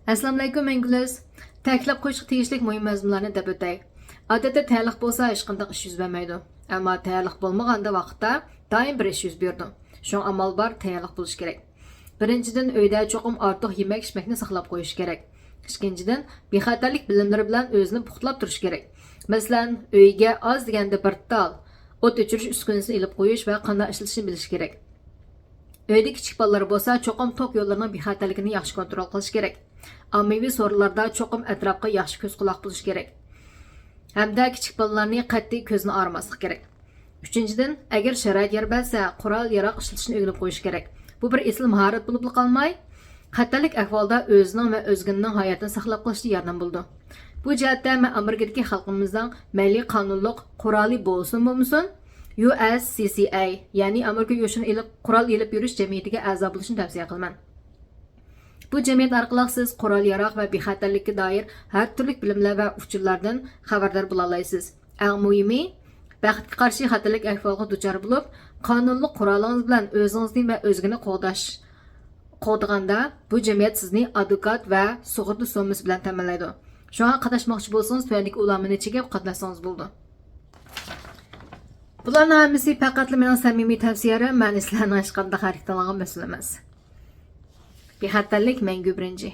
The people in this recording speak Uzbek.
Assalomu alaykum Anglers. Ta'kidlab qo'yishga tegishli muhim mazmunlarni deb o'tay. Odatda tayinliq bo'lsa hech qanday ish yuz bermaydi. Ammo tayinliq bo'lmaganda vaqtda doim bir ish yuz berdi. Shunga amal bor, tayinliq bo'lish kerak. Birinchidan, uyda cho'qim ortiq yemak-ichmakni saqlab qo'yish kerak. Ikkinchidan, bexatarlik bilimlari bilan o'zini puxtlab turish kerak. Masalan, uyga oz deganda bir tal o't o'chirish uskunasini ilib qo'yish va qanday ishlatishni bilish kerak. Uyda kichik bolalar bo'lsa, cho'qim tok yo'llarining bexatarligini yaxshi kontrol qilish kerak. Ommaviy so'rovlarda cho'qim atrofga yaxshi ko'z quloq bo'lish kerak. Hamda kichik bolalarning qat'iy ko'zni armaslik kerak. Uchinchidan, agar sharoit yer bersa, qurol yaroq ishlatishni o'rganib qo'yish kerak. Bu bir asl mahorat bo'lib qolmay, xatarlik ahvolda o'zining va o'zganing hayotini saqlab qolishga yordam bo'ldi. Bu jihatda men Amerikadagi xalqimizning milliy qonunliq quroli bo'lsin-bo'lmasin, USCCA, ya'ni Amerika yo'shini ilib qurol ilib yurish jamiyatiga a'zo bo'lishni tavsiya qilaman. Bu jamiyat orqali siz qurol yaroq va bexatarlikka doir har turli bilimlar va usullardan xabardor bo'la olasiz. Eng muhimi, baxtga qarshi xatarlik ahvolga duchor bo'lib, qonunli qurolingiz bilan o'zingizni va o'zgani qo'daganda bu jamiyat sizni advokat va sug'urta summasi bilan ta'minlaydi. Shunga qatnashmoqchi bo'lsangiz, tuandagi ulamani ichiga qatnashsangiz bo'ldi. Bularning hammasi faqat mening samimiy tavsiyalarim, men sizlarning hech qanday xaridlaringizga mas'ul emas. Bexatarlik mangu birinchi.